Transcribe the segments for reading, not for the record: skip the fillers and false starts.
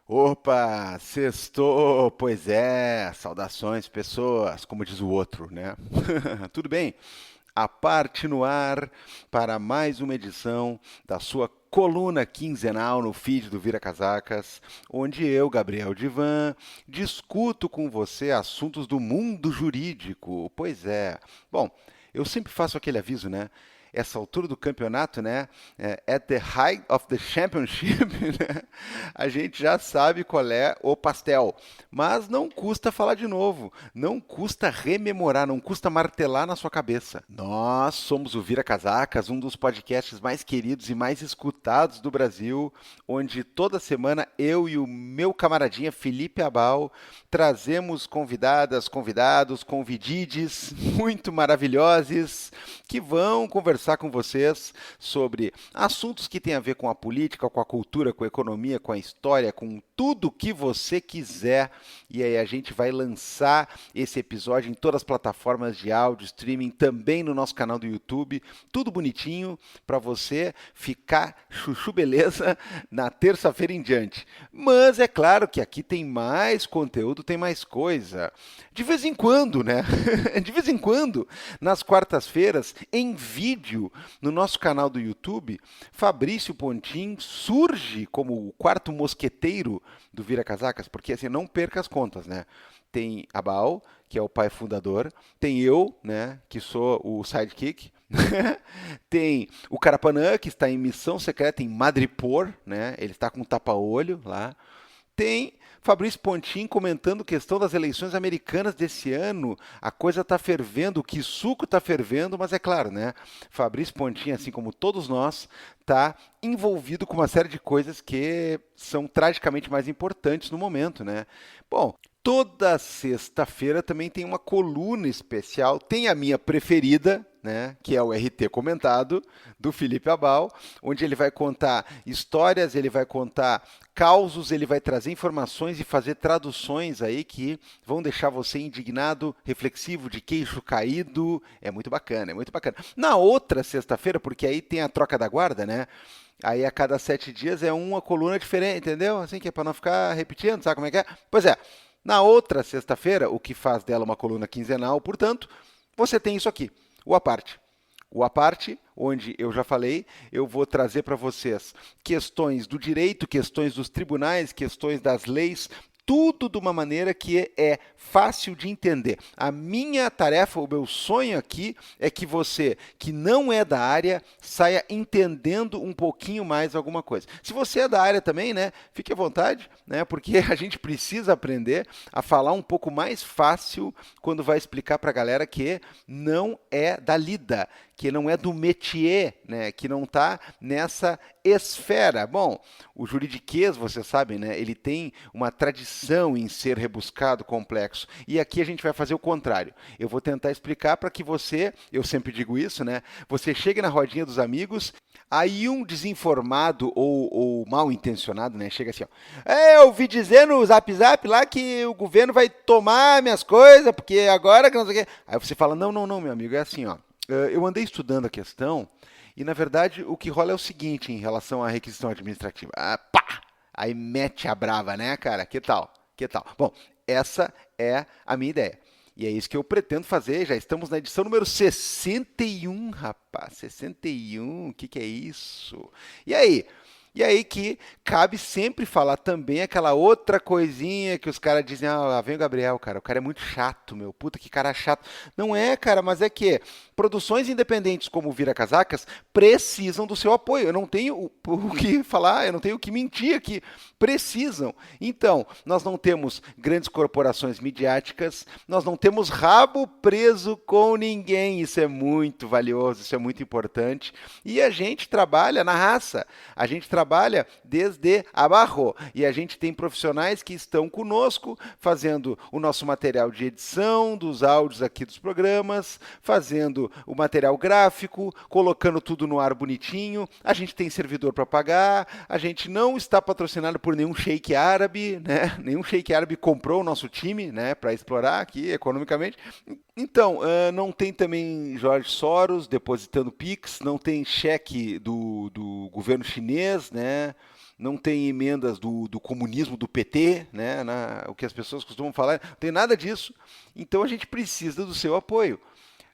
Opa, sextou, pois é, saudações pessoas, como diz o outro, né? Tudo bem? A parte no ar para mais uma edição da sua coluna quinzenal no feed do Vira Casacas, onde eu, Gabriel Divan, discuto com você assuntos do mundo jurídico. Pois é. Bom, eu sempre faço aquele aviso, né? Essa altura do campeonato, né? At the height of the championship, né? A gente já sabe qual é o pastel. Mas não custa falar de novo, não custa rememorar, não custa martelar na sua cabeça. Nós somos o Vira Casacas, um dos podcasts mais queridos e mais escutados do Brasil, onde toda semana eu e o meu camaradinha Felipe Abal trazemos convidadas, convidados, convidides muito maravilhosos que vão conversar com vocês sobre assuntos que têm a ver com a política, com a cultura, com a economia, com a história, com tudo que você quiser. E aí a gente vai lançar esse episódio em todas as plataformas de áudio, streaming, também no nosso canal do YouTube, tudo bonitinho para você ficar chuchu beleza na terça-feira em diante. Mas é claro que aqui tem mais conteúdo, tem mais coisa. De vez em quando, né? De vez em quando, nas quartas-feiras, em vídeo, no nosso canal do YouTube, Fabrício Pontin surge como o quarto mosqueteiro do Vira Casacas, porque assim, não perca as contas, né? Tem Abal, que é o pai fundador, tem eu, né, que sou o sidekick, tem o Carapanã, que está em missão secreta em Madripoor, né? Ele está com um tapa-olho lá. Tem Fabrício Pontin comentando questão das eleições americanas desse ano. A coisa está fervendo, o suco está fervendo, mas é claro, né? Fabrício Pontin, assim como todos nós, está envolvido com uma série de coisas que são tragicamente mais importantes no momento, né? Bom, toda sexta-feira também tem uma coluna especial, tem a minha preferida, né, que é o RT comentado do Felipe Abal, onde ele vai contar histórias, ele vai contar causos, ele vai trazer informações e fazer traduções aí que vão deixar você indignado, reflexivo, de queixo caído. É muito bacana, é muito bacana. Na outra sexta-feira, porque aí tem a troca da guarda, né? Aí a cada 7 dias é uma coluna diferente, entendeu? Assim que é para não ficar repetindo, sabe como é que é? Pois é. Na outra sexta-feira, o que faz dela uma coluna quinzenal, portanto, você tem isso aqui, o A Parte. O A Parte, onde eu já falei, eu vou trazer para vocês questões do direito, questões dos tribunais, questões das leis, tudo de uma maneira que é fácil de entender. A minha tarefa, o meu sonho aqui é que você, que não é da área, saia entendendo um pouquinho mais alguma coisa. Se você é da área também, né, fique à vontade, né, porque a gente precisa aprender a falar um pouco mais fácil quando vai explicar para a galera que não é da lida, que não é do métier, né, que não está nessa esfera. Bom, o juridiquês, você sabe, né, ele tem uma tradição em ser rebuscado, complexo. E aqui a gente vai fazer o contrário. Eu vou tentar explicar para que você, eu sempre digo isso, né, você chegue na rodinha dos amigos, aí um desinformado ou mal intencionado, né, chega assim, ó, eu ouvi dizer no Zap Zap lá que o governo vai tomar minhas coisas, porque agora que não sei o quê. Aí você fala, não, não, não, meu amigo, é assim, ó. Eu andei estudando a questão e, na verdade, o que rola é o seguinte em relação à requisição administrativa. Ah, pá! Aí mete a brava, né, cara? Que tal? Que tal? Bom, essa é a minha ideia. E é isso que eu pretendo fazer. Já estamos na edição número 61, rapaz. 61, o que, que é isso? E aí? E aí que cabe sempre falar também aquela outra coisinha que os caras dizem, ah, lá vem o Gabriel, cara, o cara é muito chato, meu, puta que cara chato. Não é, cara, mas é que produções independentes como o Vira Casacas precisam do seu apoio. Eu não tenho o que falar, eu não tenho o que mentir aqui. Precisam. Então, nós não temos grandes corporações midiáticas, nós não temos rabo preso com ninguém. Isso é muito valioso, isso é muito importante. E a gente trabalha na raça. A gente trabalha desde abaixo e a gente tem profissionais que estão conosco fazendo o nosso material de edição dos áudios aqui dos programas, fazendo o material gráfico, colocando tudo no ar bonitinho. A gente tem servidor para pagar, a gente não está patrocinado por nenhum sheik árabe, né? Nenhum sheik árabe comprou o nosso time, né, para explorar aqui economicamente. Então, não tem também Jorge Soros depositando Pix, não tem cheque do governo chinês, né? não tem emendas do comunismo, do PT, né, o que as pessoas costumam falar, não tem nada disso. Então a gente precisa do seu apoio.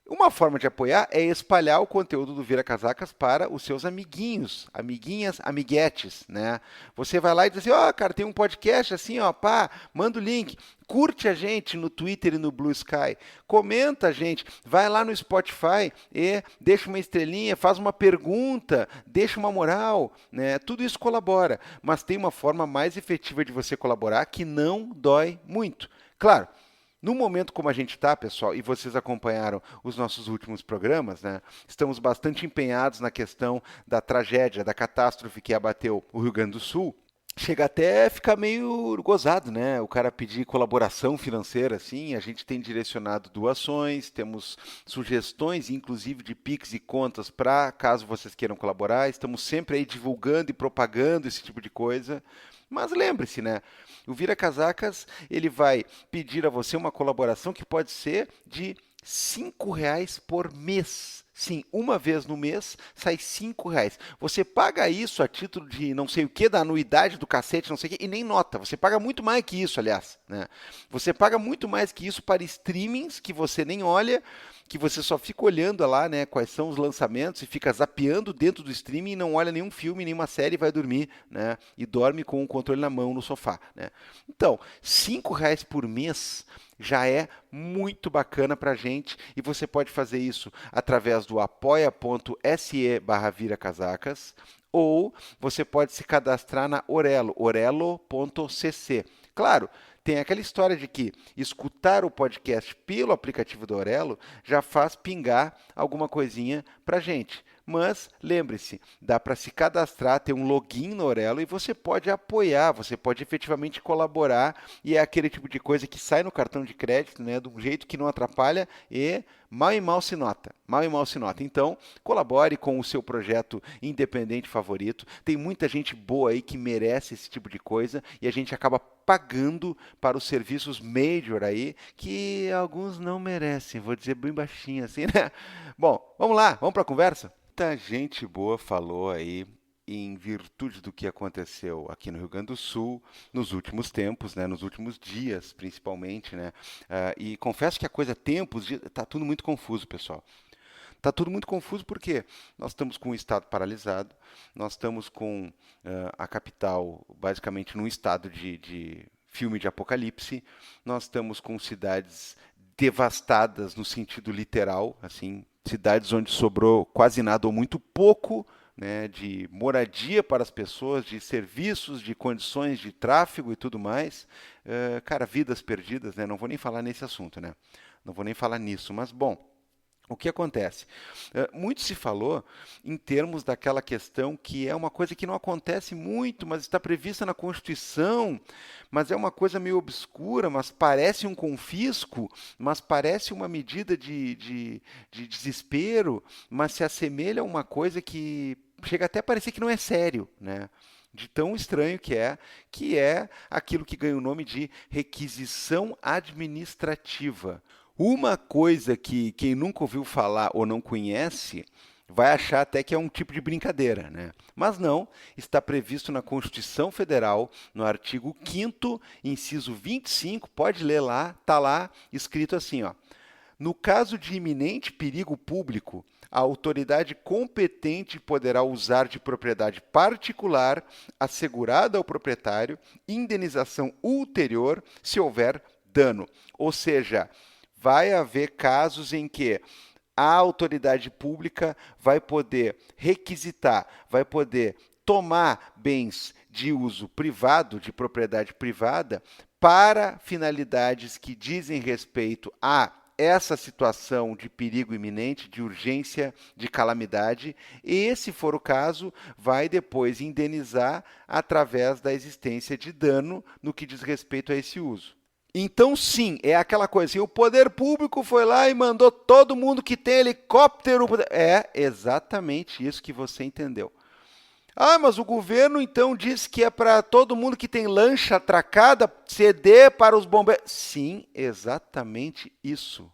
Uma forma de apoiar é espalhar o conteúdo do Vira Casacas para os seus amiguinhos, amiguinhas, amiguetes, né? Você vai lá e diz assim, ó, cara, tem um podcast assim, ó, pá, manda o link. Curte a gente no Twitter e no Blue Sky. Comenta a gente. Vai lá no Spotify e deixa uma estrelinha, faz uma pergunta, deixa uma moral, né? Tudo isso colabora. Mas tem uma forma mais efetiva de você colaborar que não dói muito. Claro, no momento como a gente está, pessoal, e vocês acompanharam os nossos últimos programas, né? Estamos bastante empenhados na questão da tragédia, da catástrofe que abateu o Rio Grande do Sul. Chega até a ficar meio gozado, né? O cara pedir colaboração financeira, assim. A gente tem direcionado doações, temos sugestões, inclusive de Pix e contas para caso vocês queiram colaborar. Estamos sempre aí divulgando e propagando esse tipo de coisa. Mas lembre-se, né? O Vira Casacas, ele vai pedir a você uma colaboração que pode ser de R$ 5 por mês. Sim, uma vez no mês sai R$ 5. Você paga isso a título de não sei o que, da anuidade do cacete, não sei o que, e nem nota. Você paga muito mais que isso, aliás, né? Você paga muito mais que isso para streamings que você nem olha, que você só fica olhando lá, né, quais são os lançamentos e fica zapeando dentro do streaming e não olha nenhum filme, nenhuma série e vai dormir, né? E dorme com o controle na mão no sofá, né? Então, R$ 5 por mês já é muito bacana para a gente e você pode fazer isso através do apoia.se/viracasacas ou você pode se cadastrar na Orelo, orelo.cc. Claro, tem aquela história de que escutar o podcast pelo aplicativo do Orelo já faz pingar alguma coisinha para a gente. Mas lembre-se, dá para se cadastrar, ter um login no Orelo e você pode apoiar, você pode efetivamente colaborar e é aquele tipo de coisa que sai no cartão de crédito, né, de um jeito que não atrapalha e mal e mal se nota, mal e mal se nota. Então, colabore com o seu projeto independente favorito. Tem muita gente boa aí que merece esse tipo de coisa e a gente acaba pagando para os serviços major aí que alguns não merecem, vou dizer bem baixinho assim, né? Bom, vamos lá, vamos para a conversa? Muita gente boa falou aí em virtude do que aconteceu aqui no Rio Grande do Sul nos últimos tempos, né, nos últimos dias, principalmente, né? E confesso que a coisa tempos está tudo muito confuso, pessoal. Está tudo muito confuso porque nós estamos com o estado paralisado, nós estamos com a capital basicamente num estado de filme de apocalipse, nós estamos com cidades devastadas no sentido literal, assim, cidades onde sobrou quase nada ou muito pouco, né, de moradia para as pessoas, de serviços, de condições de tráfego e tudo mais. Cara, vidas perdidas, né? Não vou nem falar nesse assunto, né? Não vou nem falar nisso, mas bom. O que acontece? Muito se falou em termos daquela questão que é uma coisa que não acontece muito, mas está prevista na Constituição, mas é uma coisa meio obscura, mas parece um confisco, mas parece uma medida de desespero, mas se assemelha a uma coisa que chega até a parecer que não é sério, né? De tão estranho que é aquilo que ganha o nome de requisição administrativa. Uma coisa que quem nunca ouviu falar ou não conhece vai achar até que é um tipo de brincadeira, né? Mas não, está previsto na Constituição Federal, no artigo 5º, inciso 25, pode ler lá, está lá escrito assim, ó. No caso de iminente perigo público, a autoridade competente poderá usar de propriedade particular, assegurada ao proprietário, indenização ulterior se houver dano. Ou seja, vai haver casos em que a autoridade pública vai poder requisitar, vai poder tomar bens de uso privado, de propriedade privada, para finalidades que dizem respeito a essa situação de perigo iminente, de urgência, de calamidade, e, se for o caso, vai depois indenizar através da existência de dano no que diz respeito a esse uso. Então, sim, é aquela coisa assim, o poder público foi lá e mandou todo mundo que tem helicóptero... É exatamente isso que você entendeu. Ah, mas o governo então diz que é para todo mundo que tem lancha atracada ceder para os bombeiros. Sim, exatamente isso.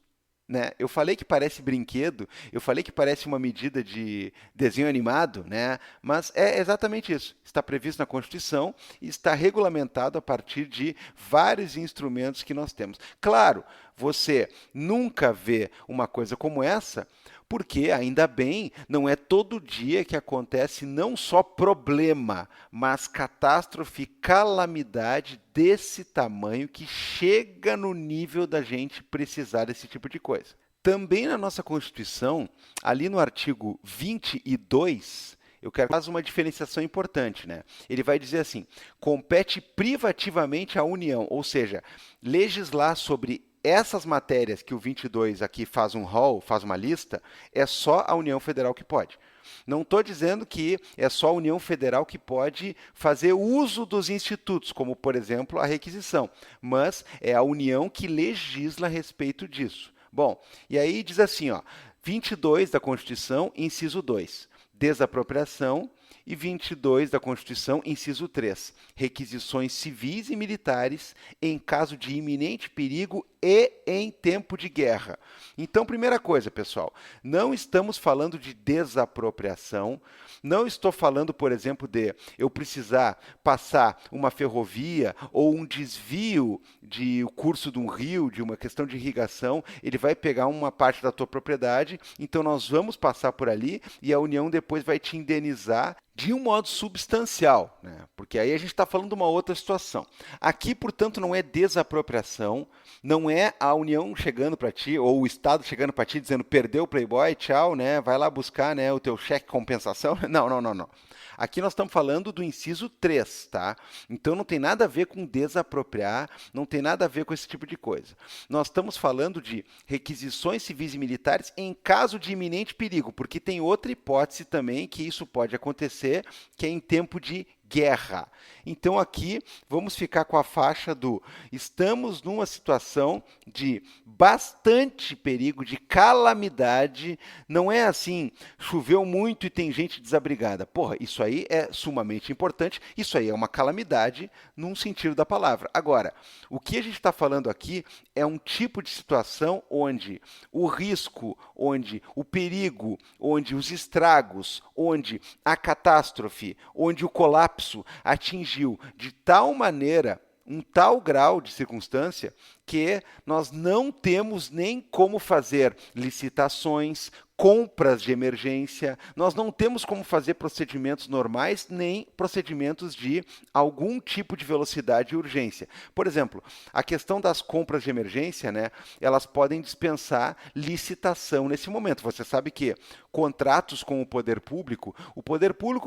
né? Eu falei que parece brinquedo, eu falei que parece uma medida de desenho animado, né? Mas é exatamente isso. Está previsto na Constituição e está regulamentado a partir de vários instrumentos que nós temos. Claro, você nunca vê uma coisa como essa, porque, ainda bem, não é todo dia que acontece não só problema, mas catástrofe, calamidade desse tamanho que chega no nível da gente precisar desse tipo de coisa. Também na nossa Constituição, ali no artigo 22, eu quero fazer uma diferenciação importante, né? Ele vai dizer assim: compete privativamente à União, ou seja, legislar sobre essas matérias que o 22 aqui faz um rol, faz uma lista, é só a União Federal que pode. Não estou dizendo que é só a União Federal que pode fazer uso dos institutos, como, por exemplo, a requisição, mas é a União que legisla a respeito disso. Bom, e aí diz assim, ó, 22 da Constituição, inciso 2, desapropriação, e 22 da Constituição, inciso 3, requisições civis e militares em caso de iminente perigo e em tempo de guerra. Então, primeira coisa, pessoal, não estamos falando de desapropriação, não estou falando, por exemplo, de eu precisar passar uma ferrovia ou um desvio de o curso de um rio, de uma questão de irrigação, ele vai pegar uma parte da tua propriedade, então nós vamos passar por ali e a União depois vai te indenizar de um modo substancial, né? Porque aí a gente está falando de uma outra situação. Aqui, portanto, não é desapropriação, não é a União chegando para ti, ou o Estado chegando para ti dizendo perdeu o Playboy, tchau, né? Vai lá buscar, né, o teu cheque compensação. Não, não, não, não. Aqui nós estamos falando do inciso 3, tá? Então não tem nada a ver com desapropriar, não tem nada a ver com esse tipo de coisa. Nós estamos falando de requisições civis e militares em caso de iminente perigo, porque tem outra hipótese também que isso pode acontecer, que é em tempo de guerra. Então aqui vamos ficar com a faixa do estamos numa situação de bastante perigo, de calamidade, não é assim, choveu muito e tem gente desabrigada. Porra, isso aí é sumamente importante, isso aí é uma calamidade num sentido da palavra. Agora, o que a gente está falando aqui é um tipo de situação onde o risco, onde o perigo, onde os estragos, onde a catástrofe, onde o colapso atingiu de tal maneira, um tal grau de circunstância, que nós não temos nem como fazer licitações, compras de emergência, nós não temos como fazer procedimentos normais, nem procedimentos de algum tipo de velocidade e urgência. Por exemplo, a questão das compras de emergência, né, elas podem dispensar licitação nesse momento. Você sabe que contratos com o poder público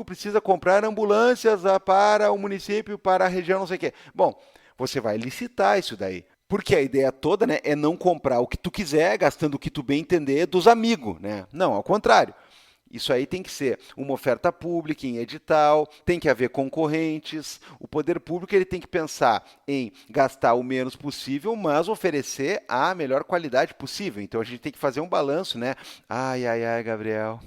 precisa comprar ambulâncias para o município, para a região, não sei o quê. Bom, você vai licitar isso daí. Porque a ideia toda, né, é não comprar o que tu quiser, gastando o que tu bem entender dos amigos, né? Não, ao contrário. Isso aí tem que ser uma oferta pública em edital, tem que haver concorrentes. O poder público ele tem que pensar em gastar o menos possível, mas oferecer a melhor qualidade possível. Então a gente tem que fazer um balanço, né? Ai, ai, ai, Gabriel.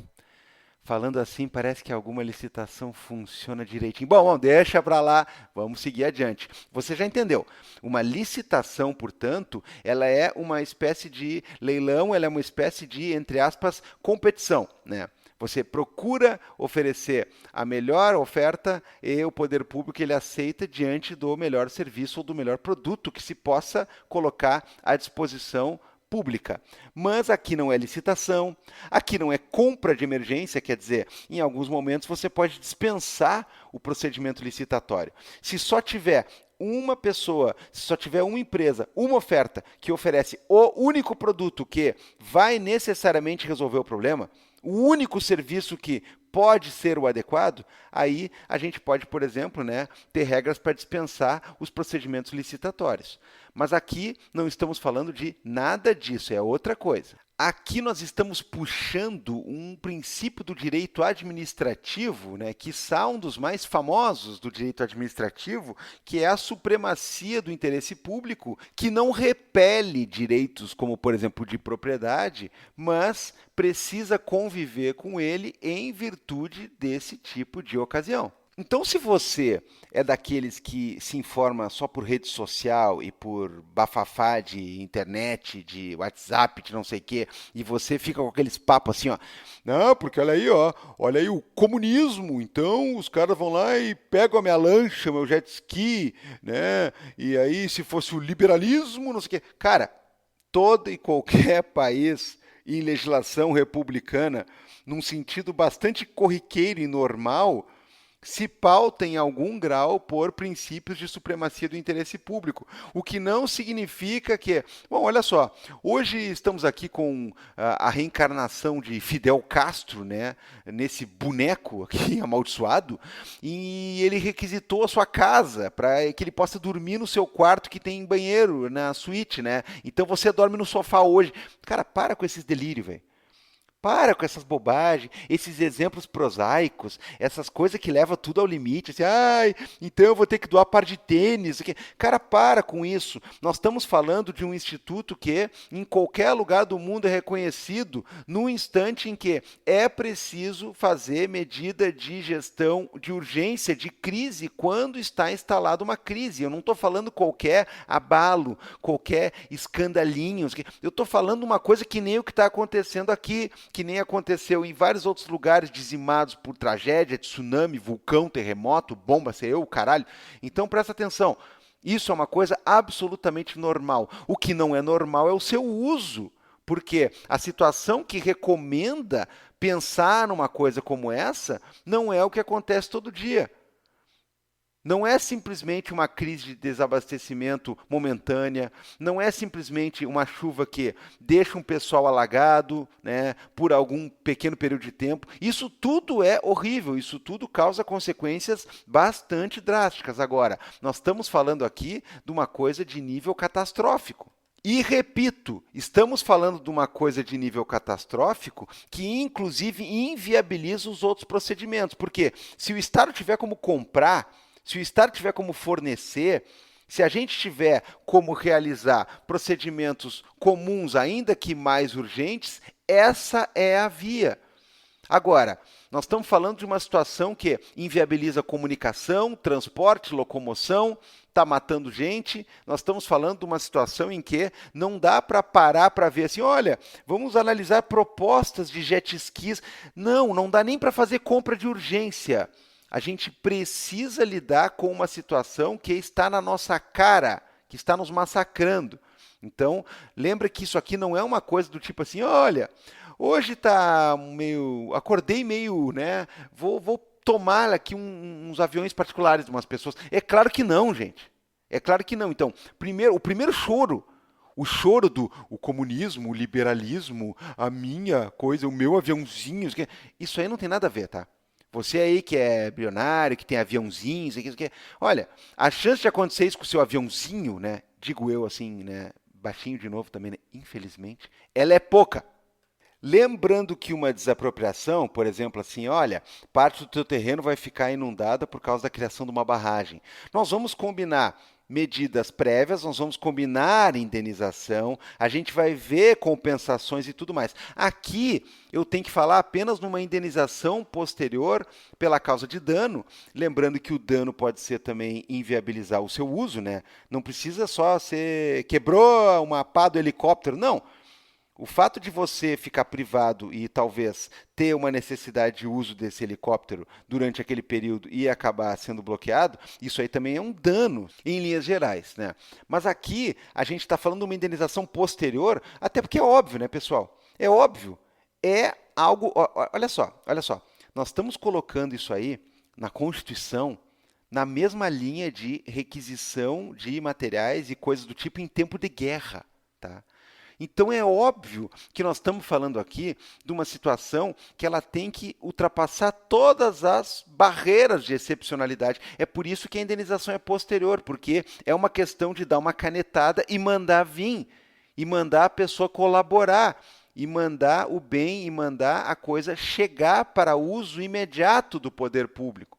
Falando assim, parece que alguma licitação funciona direitinho. Bom, deixa para lá, vamos seguir adiante. Você já entendeu. Uma licitação, portanto, ela é uma espécie de leilão, ela é uma espécie de, entre aspas, competição, né? Você procura oferecer a melhor oferta e o poder público ele aceita diante do melhor serviço ou do melhor produto que se possa colocar à disposição pública. Mas aqui não é licitação, aqui não é compra de emergência, quer dizer, em alguns momentos você pode dispensar o procedimento licitatório. Se só tiver uma pessoa, se só tiver uma empresa, uma oferta que oferece o único produto que vai necessariamente resolver o problema, o único serviço que pode ser o adequado, aí a gente pode, por exemplo, né, ter regras para dispensar os procedimentos licitatórios. Mas aqui não estamos falando de nada disso, é outra coisa. Aqui nós estamos puxando um princípio do direito administrativo, né, que é um dos mais famosos do direito administrativo, que é a supremacia do interesse público, que não repele direitos como, por exemplo, de propriedade, mas precisa conviver com ele em virtude desse tipo de ocasião. Então, se você é daqueles que se informa só por rede social e por bafafá de internet, de WhatsApp, de não sei o quê, e você fica com aqueles papos assim, ó, não, porque olha aí, ó, olha aí o comunismo, então os caras vão lá e pegam a minha lancha, meu jet ski, né? E aí, se fosse o liberalismo, não sei o quê. Cara, todo e qualquer país em legislação republicana, num sentido bastante corriqueiro e normal, se pauta em algum grau por princípios de supremacia do interesse público. O que não significa que. Bom, olha só, hoje estamos aqui com a reencarnação de Fidel Castro, né, nesse boneco aqui amaldiçoado, e ele requisitou a sua casa para que ele possa dormir no seu quarto que tem banheiro na suíte, né? Então você dorme no sofá hoje. Cara, para com esses delírios, velho. Para com essas bobagens, esses exemplos prosaicos, essas coisas que levam tudo ao limite. Assim, ai, então eu vou ter que doar par de tênis. Cara, para com isso. Nós estamos falando de um instituto que, em qualquer lugar do mundo, é reconhecido no instante em que é preciso fazer medida de gestão de urgência, de crise, quando está instalada uma crise. Eu não estou falando qualquer abalo, qualquer escandalinho. Eu estou falando uma coisa que nem o que está acontecendo aqui, que nem aconteceu em vários outros lugares dizimados por tragédia, tsunami, vulcão, terremoto, bomba, sei eu, caralho. Então presta atenção. Isso é uma coisa absolutamente normal. O que não é normal é o seu uso. Porque a situação que recomenda pensar numa coisa como essa não é o que acontece todo dia. Não é simplesmente uma crise de desabastecimento momentânea, não é simplesmente uma chuva que deixa um pessoal alagado, né, por algum pequeno período de tempo. Isso tudo é horrível, isso tudo causa consequências bastante drásticas. Agora, nós estamos falando aqui de uma coisa de nível catastrófico. E repito, estamos falando de uma coisa de nível catastrófico que, inclusive, inviabiliza os outros procedimentos. Porque se o Estado tiver como comprar, se o Estado tiver como fornecer, se a gente tiver como realizar procedimentos comuns, ainda que mais urgentes, essa é a via. Agora, nós estamos falando de uma situação que inviabiliza comunicação, transporte, locomoção, está matando gente. Nós estamos falando de uma situação em que não dá para parar para ver assim, olha, vamos analisar propostas de jet skis. Não, não dá nem para fazer compra de urgência. A gente precisa lidar com uma situação que está na nossa cara, que está nos massacrando. Então, lembra que isso aqui não é uma coisa do tipo assim, olha, hoje tá meio, acordei meio, né? Vou tomar aqui uns aviões particulares de umas pessoas. É claro que não, gente. É claro que não. Então, o primeiro choro, o choro do o comunismo, o liberalismo, a minha coisa, o meu aviãozinho, isso aí não tem nada a ver, tá? Você aí que é bilionário, que tem aviãozinhos, olha, a chance de acontecer isso com o seu aviãozinho, né? Digo eu assim, né? Baixinho de novo também, né? Infelizmente, ela é pouca. Lembrando que uma desapropriação, por exemplo, assim, olha, parte do teu terreno vai ficar inundada por causa da criação de uma barragem. Nós vamos combinar medidas prévias, nós vamos combinar indenização, a gente vai ver compensações e tudo mais. Aqui eu tenho que falar apenas numa indenização posterior pela causa de dano, lembrando que o dano pode ser também inviabilizar o seu uso, né? Não precisa só ser quebrou uma pá do helicóptero, não. O fato de você ficar privado e talvez ter uma necessidade de uso desse helicóptero durante aquele período e acabar sendo bloqueado, isso aí também é um dano em linhas gerais, né? Mas aqui a gente está falando de uma indenização posterior, até porque é óbvio, né, pessoal? É óbvio. É algo. Olha só, olha só. Nós estamos colocando isso aí na Constituição na mesma linha de requisição de materiais e coisas do tipo em tempo de guerra, tá? Então é óbvio que nós estamos falando aqui de uma situação que ela tem que ultrapassar todas as barreiras de excepcionalidade. É por isso que a indenização é posterior, porque é uma questão de dar uma canetada e mandar vir, e mandar a pessoa colaborar, e mandar o bem, e mandar a coisa chegar para uso imediato do poder público.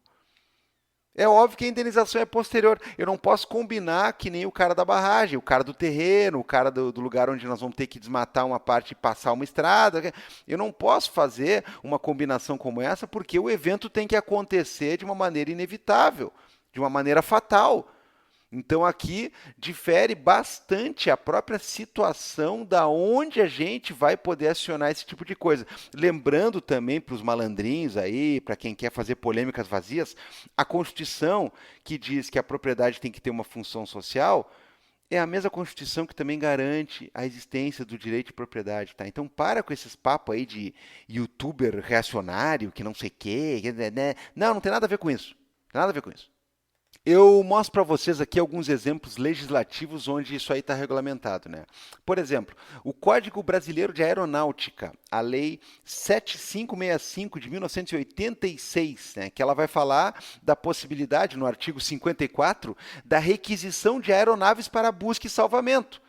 É óbvio que a indenização é posterior. Eu não posso combinar que nem o cara da barragem, o cara do terreno, o cara do lugar onde nós vamos ter que desmatar uma parte e passar uma estrada. Eu não posso fazer uma combinação como essa porque o evento tem que acontecer de uma maneira inevitável, de uma maneira fatal. Então aqui difere bastante a própria situação da onde a gente vai poder acionar esse tipo de coisa. Lembrando também para os malandrinhos aí, para quem quer fazer polêmicas vazias, a Constituição que diz que a propriedade tem que ter uma função social é a mesma Constituição que também garante a existência do direito de propriedade, tá? Então para com esses papos aí de youtuber reacionário, que não sei o quê, né? Não, não tem nada a ver com isso. Não tem nada a ver com isso. Eu mostro para vocês aqui alguns exemplos legislativos onde isso aí está regulamentado, né? Por exemplo, o Código Brasileiro de Aeronáutica, a Lei 7565 de 1986, né? Que ela vai falar da possibilidade, no artigo 54, da requisição de aeronaves para busca e salvamento.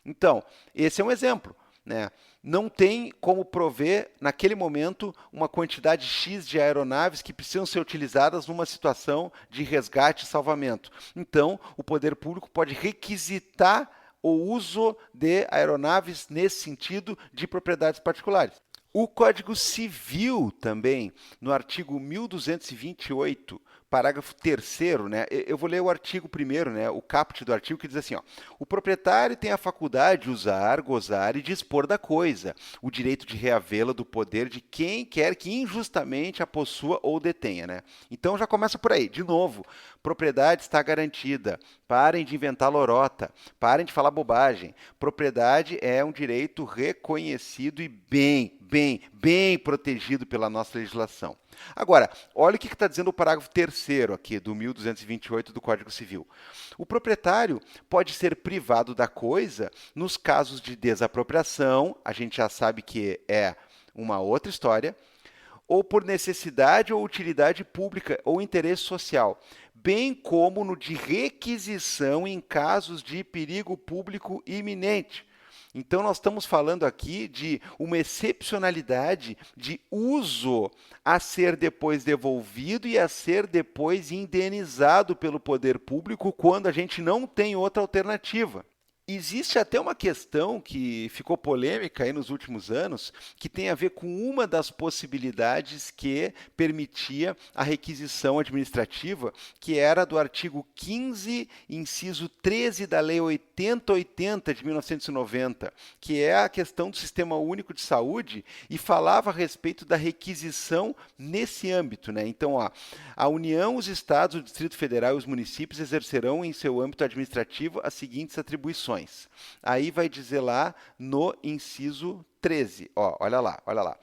Então, esse é um exemplo, né? Não tem como prover, naquele momento, uma quantidade X de aeronaves que precisam ser utilizadas numa situação de resgate e salvamento. Então, o poder público pode requisitar o uso de aeronaves nesse sentido de propriedades particulares. O Código Civil também, no artigo 1228, parágrafo 3º, né? Eu vou ler o artigo 1º, né? O caput do artigo que diz assim, ó: o proprietário tem a faculdade de usar, gozar e dispor da coisa, o direito de reavê-la do poder de quem quer que injustamente a possua ou detenha, né? Então já começa por aí, de novo, propriedade está garantida. Parem de inventar lorota, parem de falar bobagem. Propriedade é um direito reconhecido e bem protegido pela nossa legislação. Agora, olha o que está dizendo o parágrafo 3º aqui do 1228 do Código Civil. O proprietário pode ser privado da coisa nos casos de desapropriação, a gente já sabe que é uma outra história, ou por necessidade ou utilidade pública ou interesse social, bem como no de requisição em casos de perigo público iminente. Então, nós estamos falando aqui de uma excepcionalidade de uso a ser depois devolvido e a ser depois indenizado pelo poder público quando a gente não tem outra alternativa. Existe até uma questão que ficou polêmica aí nos últimos anos, que tem a ver com uma das possibilidades que permitia a requisição administrativa, que era do artigo 15, inciso 13 da Lei 8080 de 1990, que é a questão do Sistema Único de Saúde e falava a respeito da requisição nesse âmbito, né? Então, ó, a União, os Estados, o Distrito Federal e os municípios exercerão em seu âmbito administrativo as seguintes atribuições. Aí vai dizer lá no inciso 13, ó, olha lá, olha lá.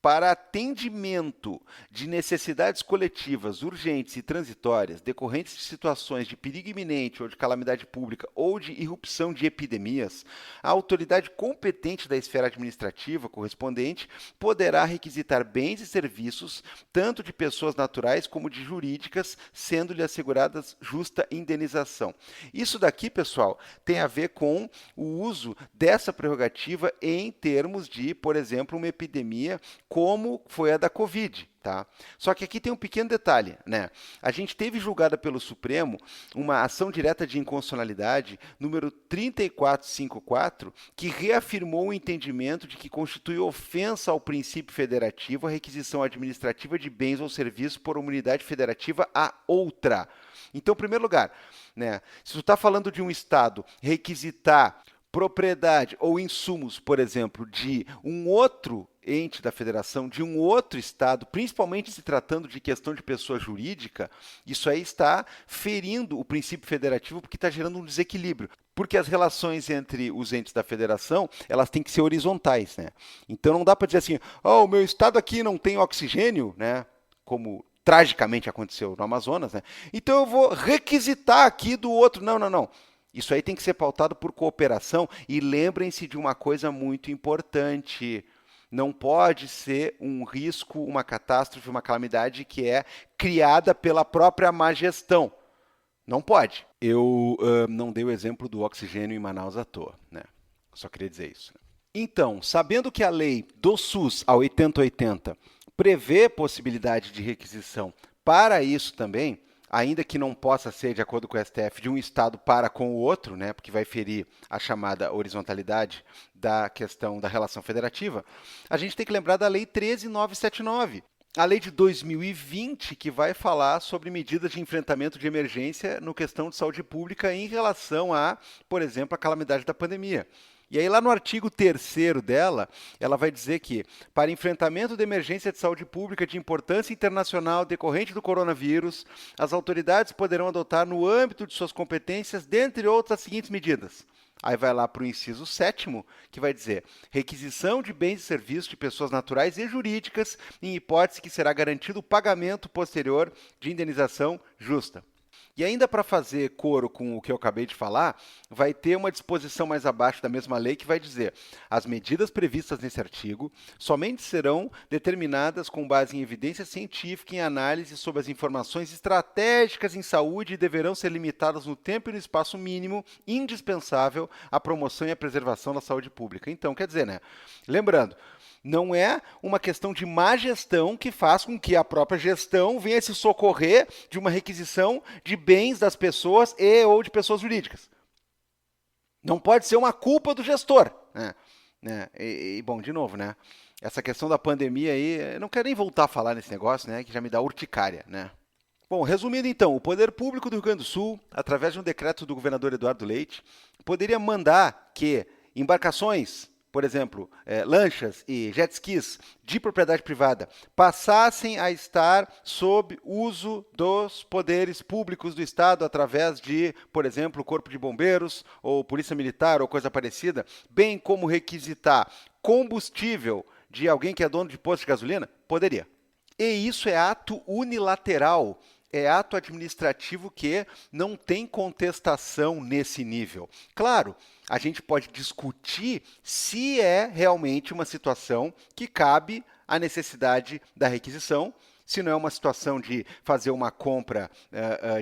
Para atendimento de necessidades coletivas urgentes e transitórias decorrentes de situações de perigo iminente ou de calamidade pública ou de irrupção de epidemias, a autoridade competente da esfera administrativa correspondente poderá requisitar bens e serviços tanto de pessoas naturais como de jurídicas, sendo-lhe asseguradas justa indenização. Isso daqui, pessoal, tem a ver com o uso dessa prerrogativa em termos de, por exemplo, uma epidemia como foi a da Covid. Tá? Só que aqui tem um pequeno detalhe, né? A gente teve julgada pelo Supremo uma ação direta de inconstitucionalidade, número 3454, que reafirmou o entendimento de que constitui ofensa ao princípio federativo a requisição administrativa de bens ou serviços por uma unidade federativa a outra. Então, em primeiro lugar, né, se tu está falando de um Estado requisitar propriedade ou insumos, por exemplo, de um outro ente da federação, de um outro estado, principalmente se tratando de questão de pessoa jurídica, isso aí está ferindo o princípio federativo porque está gerando um desequilíbrio. Porque as relações entre os entes da federação, elas têm que ser horizontais, né? Então não dá para dizer assim, oh, o meu estado aqui não tem oxigênio, né? Como tragicamente aconteceu no Amazonas, né? Então eu vou requisitar aqui do outro. Não, não, não. Isso aí tem que ser pautado por cooperação e lembrem-se de uma coisa muito importante. Não pode ser um risco, uma catástrofe, uma calamidade que é criada pela própria má gestão. Não pode. Eu não dei o exemplo do oxigênio em Manaus à toa, né? Só queria dizer isso. Então, sabendo que a lei do SUS, a 8080, prevê possibilidade de requisição para isso também, ainda que não possa ser, de acordo com o STF, de um Estado para com o outro, né, porque vai ferir a chamada horizontalidade da questão da relação federativa, a gente tem que lembrar da Lei 13.979, a lei de 2020, que vai falar sobre medidas de enfrentamento de emergência no questão de saúde pública em relação a, por exemplo, a calamidade da pandemia. E aí, lá no artigo 3º dela, ela vai dizer que, para enfrentamento de emergência de saúde pública de importância internacional decorrente do coronavírus, as autoridades poderão adotar, no âmbito de suas competências, dentre outras, as seguintes medidas. Aí vai lá para o inciso 7º, que vai dizer requisição de bens e serviços de pessoas naturais e jurídicas, em hipótese que será garantido o pagamento posterior de indenização justa. E ainda para fazer coro com o que eu acabei de falar, vai ter uma disposição mais abaixo da mesma lei que vai dizer: as medidas previstas nesse artigo somente serão determinadas com base em evidência científica e em análise sobre as informações estratégicas em saúde e deverão ser limitadas no tempo e no espaço mínimo indispensável à promoção e à preservação da saúde pública. Então, quer dizer, né? Lembrando, não é uma questão de má gestão que faz com que a própria gestão venha se socorrer de uma requisição de bens das pessoas e ou de pessoas jurídicas. Não pode ser uma culpa do gestor. Bom, de novo, né? Essa questão da pandemia aí, eu não quero nem voltar a falar nesse negócio, né? Que já me dá urticária, né? Bom, resumindo então, o Poder Público do Rio Grande do Sul, através de um decreto do governador Eduardo Leite, poderia mandar que embarcações, por exemplo, lanchas e jet skis de propriedade privada, passassem a estar sob uso dos poderes públicos do Estado através de, por exemplo, Corpo de Bombeiros ou Polícia Militar ou coisa parecida, bem como requisitar combustível de alguém que é dono de posto de gasolina? Poderia. E isso é ato unilateral. É ato administrativo que não tem contestação nesse nível. Claro, a gente pode discutir se é realmente uma situação que cabe à necessidade da requisição, se não é uma situação de fazer uma compra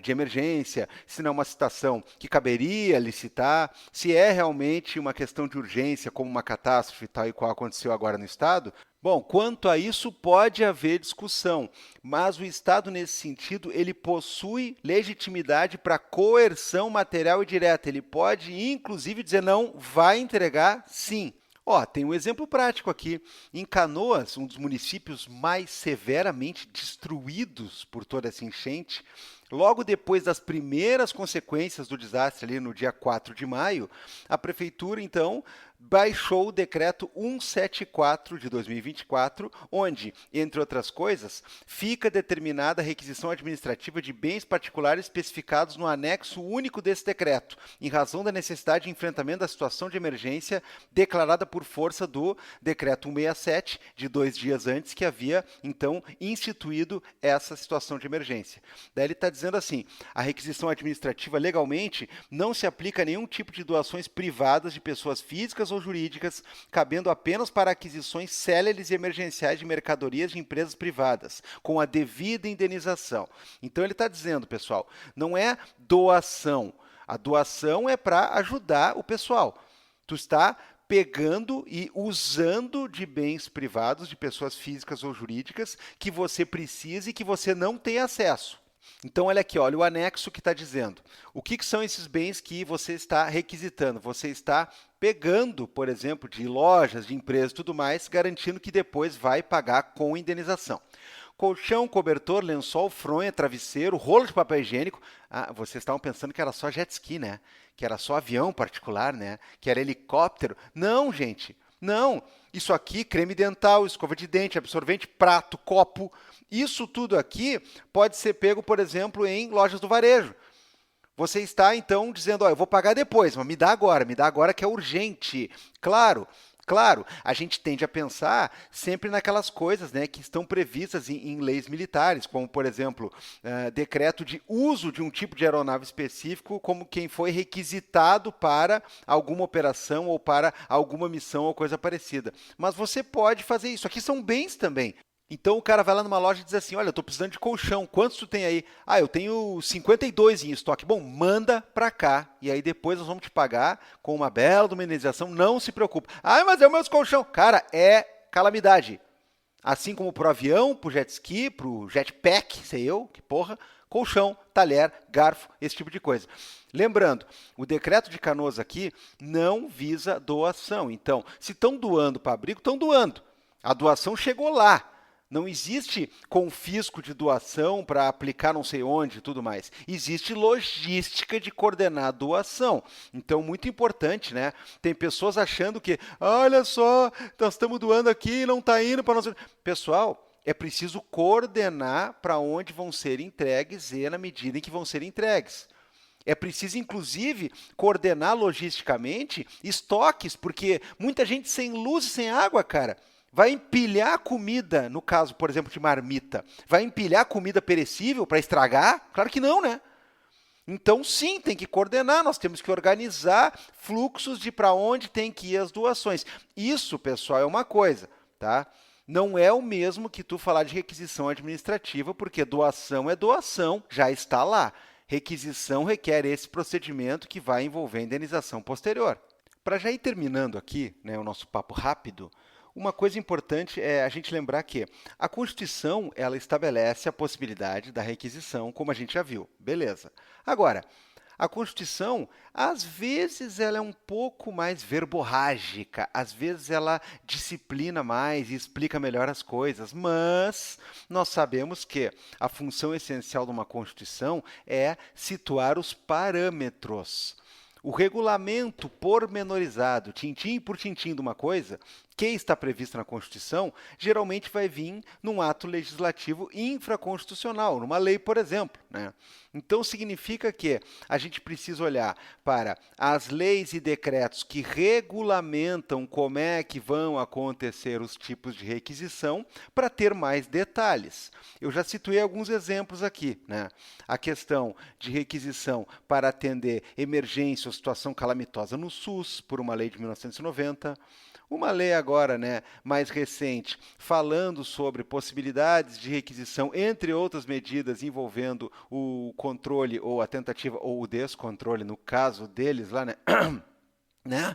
de emergência, se não é uma situação que caberia licitar, se é realmente uma questão de urgência, como uma catástrofe tal e qual aconteceu agora no Estado. Bom, quanto a isso, pode haver discussão, mas o Estado, nesse sentido, ele possui legitimidade para coerção material e direta. Ele pode, inclusive, dizer não, vai entregar sim. Tem um exemplo prático aqui. Em Canoas, um dos municípios mais severamente destruídos por toda essa enchente, logo depois das primeiras consequências do desastre, ali no dia 4 de maio, a prefeitura, então, baixou o decreto 174 de 2024, onde, entre outras coisas, fica determinada a requisição administrativa de bens particulares especificados no anexo único desse decreto, em razão da necessidade de enfrentamento da situação de emergência declarada por força do decreto 167, de 2 dias antes, que havia, então, instituído essa situação de emergência. Daí ele está dizendo assim: a requisição administrativa legalmente não se aplica a nenhum tipo de doações privadas de pessoas físicas ou jurídicas, cabendo apenas para aquisições céleres e emergenciais de mercadorias de empresas privadas, com a devida indenização. Então ele está dizendo, pessoal, não é doação. A doação é para ajudar o pessoal. Tu está pegando e usando de bens privados de pessoas físicas ou jurídicas que você precisa e que você não tem acesso. Então, olha aqui, olha o anexo que está dizendo. O que são esses bens que você está requisitando? Você está pegando, por exemplo, de lojas, de empresas e tudo mais, garantindo que depois vai pagar com indenização. Colchão, cobertor, lençol, fronha, travesseiro, rolo de papel higiênico. Vocês estavam pensando que era só jet ski, né? Que era só avião particular, né? Que era helicóptero. Não, gente. Não. Isso aqui, creme dental, escova de dente, absorvente, prato, copo. Isso tudo aqui pode ser pego, por exemplo, em lojas do varejo. Você está, então, dizendo, eu vou pagar depois, mas me dá agora que é urgente. Claro, a gente tende a pensar sempre naquelas coisas, né, que estão previstas em leis militares, como, por exemplo, decreto de uso de um tipo de aeronave específico, como quem foi requisitado para alguma operação ou para alguma missão ou coisa parecida. Mas você pode fazer isso. Aqui são bens também. Então o cara vai lá numa loja e diz assim: olha, eu estou precisando de colchão, quantos tu tem aí? Eu tenho 52 em estoque. Bom, manda para cá, e aí depois nós vamos te pagar com uma bela indenização, não se preocupe. Mas é o meu colchão. Cara, é calamidade. Assim como pro avião, pro jet ski, pro jetpack, sei eu, que porra, Colchão, talher, garfo, esse tipo de coisa. Lembrando, o decreto de Canoas aqui não visa doação. Então, se estão doando para abrigo, estão doando. A doação chegou lá. Não existe confisco de doação para aplicar não sei onde e tudo mais. Existe logística de coordenar a doação. Então, muito importante, né? Tem pessoas achando que, olha só, nós estamos doando aqui e não está indo para nós. Pessoal, é preciso coordenar para onde vão ser entregues e na medida em que vão ser entregues. É preciso, inclusive, coordenar logisticamente estoques, porque muita gente sem luz e sem água, cara. Vai empilhar comida, no caso, por exemplo, de marmita, vai empilhar comida perecível para estragar? Claro que não, né? Então, sim, tem que coordenar, nós temos que organizar fluxos de para onde tem que ir as doações. Isso, pessoal, é uma coisa, tá? Não é o mesmo que tu falar de requisição administrativa, porque doação é doação, já está lá. Requisição requer esse procedimento que vai envolver indenização posterior. Para já ir terminando aqui, né, o nosso papo rápido, uma coisa importante é a gente lembrar que a Constituição ela estabelece a possibilidade da requisição, como a gente já viu. Beleza. Agora, a Constituição, às vezes, ela é um pouco mais verborrágica, às vezes ela disciplina mais e explica melhor as coisas, mas nós sabemos que a função essencial de uma Constituição é situar os parâmetros. O regulamento pormenorizado, tintim por tintim de uma coisa, que está prevista na Constituição, geralmente vai vir num ato legislativo infraconstitucional, numa lei, por exemplo, né? Então, significa que a gente precisa olhar para as leis e decretos que regulamentam como é que vão acontecer os tipos de requisição para ter mais detalhes. Eu já situei alguns exemplos aqui, né? A questão de requisição para atender emergência ou situação calamitosa no SUS, por uma lei de 1990. Uma lei agora, né, mais recente, falando sobre possibilidades de requisição, entre outras medidas envolvendo o controle ou a tentativa ou o descontrole, no caso deles lá, né? Né?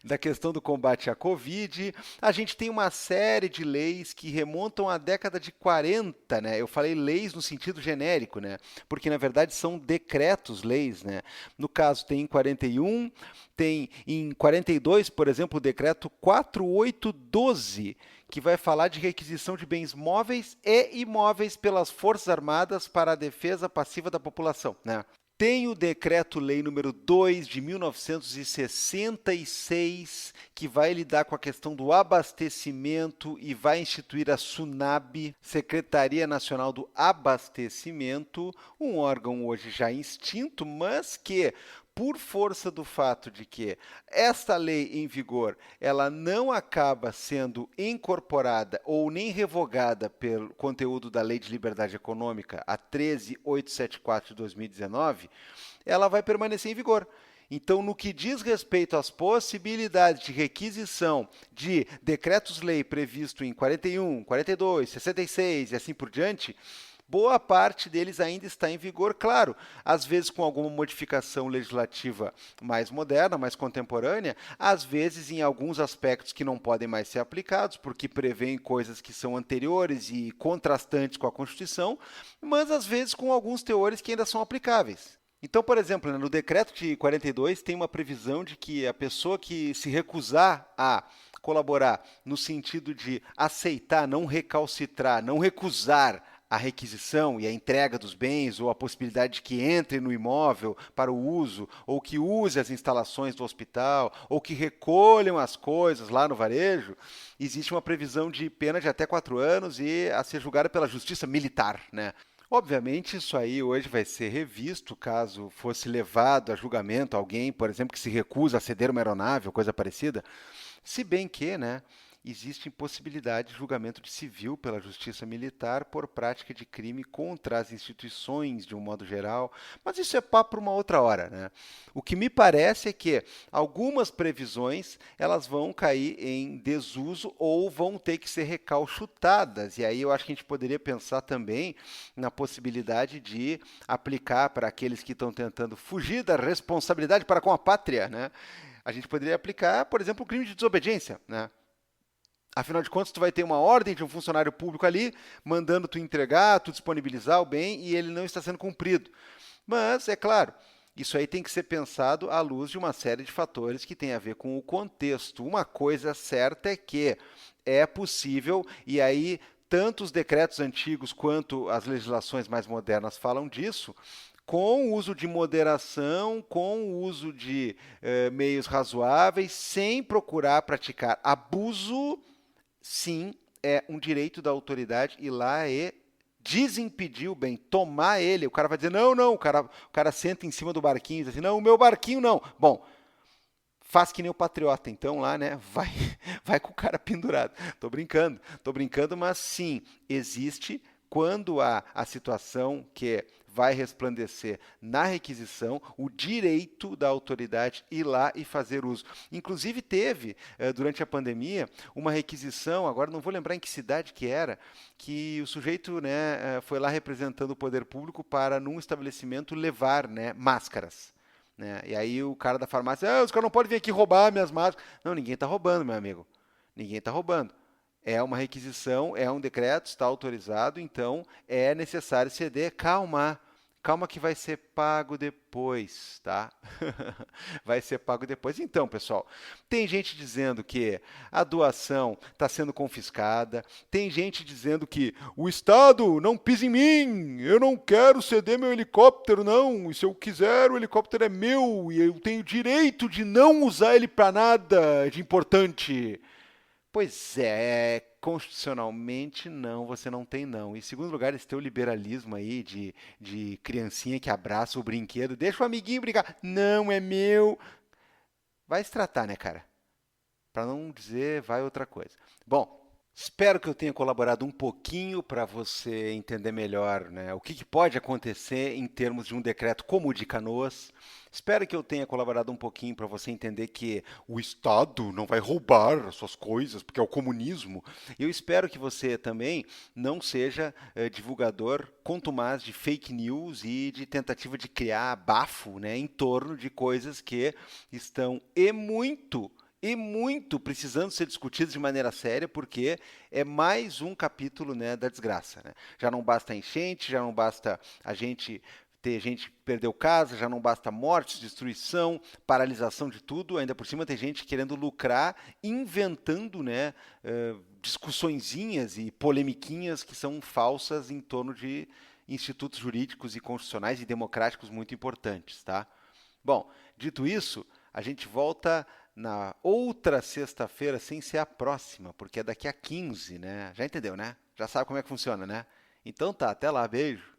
Da questão do combate à Covid. A gente tem uma série de leis que remontam à década de 40, né? Eu falei leis no sentido genérico, né? Porque, na verdade, são decretos, leis, né? No caso, tem em 41, tem em 42, por exemplo, o decreto 4812, que vai falar de requisição de bens móveis e imóveis pelas Forças Armadas para a defesa passiva da população, né? Tem o Decreto-Lei número 2 de 1966, que vai lidar com a questão do abastecimento e vai instituir a SUNAB, Secretaria Nacional do Abastecimento, um órgão hoje já extinto, mas que, por força do fato de que esta lei em vigor ela não acaba sendo incorporada ou nem revogada pelo conteúdo da Lei de Liberdade Econômica, a 13874 de 2019, ela vai permanecer em vigor. Então, no que diz respeito às possibilidades de requisição de decretos-lei previsto em 41, 42, 66 e assim por diante, boa parte deles ainda está em vigor, claro, às vezes com alguma modificação legislativa mais moderna, mais contemporânea, às vezes em alguns aspectos que não podem mais ser aplicados, porque prevêem coisas que são anteriores e contrastantes com a Constituição, mas às vezes com alguns teores que ainda são aplicáveis. Então, por exemplo, no decreto de 42 tem uma previsão de que a pessoa que se recusar a colaborar no sentido de aceitar, não recalcitrar, não recusar a requisição e a entrega dos bens ou a possibilidade de que entre no imóvel para o uso ou que use as instalações do hospital ou que recolham as coisas lá no varejo, existe uma previsão de pena de até 4 anos e a ser julgada pela justiça militar, né? Obviamente, isso aí hoje vai ser revisto caso fosse levado a julgamento alguém, por exemplo, que se recusa a ceder uma aeronave ou coisa parecida, se bem que, né, existe possibilidade de julgamento de civil pela justiça militar por prática de crime contra as instituições de um modo geral, mas isso é papo para uma outra hora, né? O que me parece é que algumas previsões elas vão cair em desuso ou vão ter que ser recalchutadas, e aí eu acho que a gente poderia pensar também na possibilidade de aplicar para aqueles que estão tentando fugir da responsabilidade para com a pátria, né? A gente poderia aplicar, por exemplo, o crime de desobediência, né? Afinal de contas, tu vai ter uma ordem de um funcionário público ali, mandando tu entregar, tu disponibilizar o bem e ele não está sendo cumprido. Mas, é claro, isso aí tem que ser pensado à luz de uma série de fatores que tem a ver com o contexto. Uma coisa certa é que é possível, e aí tanto os decretos antigos quanto as legislações mais modernas falam disso, com o uso de moderação, com o uso de meios razoáveis, sem procurar praticar abuso. Sim, é um direito da autoridade ir lá e desimpedir o bem, tomar ele. O cara vai dizer, não, não, o cara senta em cima do barquinho e diz assim, não, o meu barquinho não. Bom, faz que nem o patriota, então lá, né? Vai, vai com o cara pendurado. Tô brincando, mas sim, existe quando há a situação que vai resplandecer na requisição o direito da autoridade ir lá e fazer uso. Inclusive teve, durante a pandemia, uma requisição, agora não vou lembrar em que cidade que era, que o sujeito, né, foi lá representando o poder público para, num estabelecimento, levar, né, máscaras. Né? E aí o cara da farmácia, os caras não podem vir aqui roubar minhas máscaras. Não, ninguém está roubando, meu amigo. Ninguém está roubando. É uma requisição, é um decreto, está autorizado, então é necessário ceder. Calma, calma que vai ser pago depois, tá? Vai ser pago depois. Então, pessoal, tem gente dizendo que a doação está sendo confiscada, tem gente dizendo que o Estado não pisa em mim, eu não quero ceder meu helicóptero, não, e se eu quiser, o helicóptero é meu e eu tenho direito de não usar ele para nada de importante. Pois é, constitucionalmente não, você não tem não. Em segundo lugar, esse teu liberalismo aí de criancinha que abraça o brinquedo, deixa o amiguinho brincar. Não, é meu. Vai se tratar, né, cara? Para não dizer vai outra coisa. Bom, espero que eu tenha colaborado um pouquinho para você entender melhor, né, o que pode acontecer em termos de um decreto como o de Canoas. Espero que eu tenha colaborado um pouquinho para você entender que o Estado não vai roubar as suas coisas, porque é o comunismo. Eu espero que você também não seja divulgador contumaz de fake news e de tentativa de criar bafo, né, em torno de coisas que estão e muito precisando ser discutidos de maneira séria, porque é mais um capítulo, né, da desgraça. Né? Já não basta a enchente, já não basta a gente ter gente que perdeu casa, já não basta mortes, destruição, paralisação de tudo, ainda por cima tem gente querendo lucrar, inventando, né, discussõezinhas e polemiquinhas que são falsas em torno de institutos jurídicos e constitucionais e democráticos muito importantes. Tá? Bom, dito isso, a gente volta na outra sexta-feira, sem ser a próxima, porque é daqui a 15, né? Já entendeu, né? Já sabe como é que funciona, né? Então tá, até lá, beijo.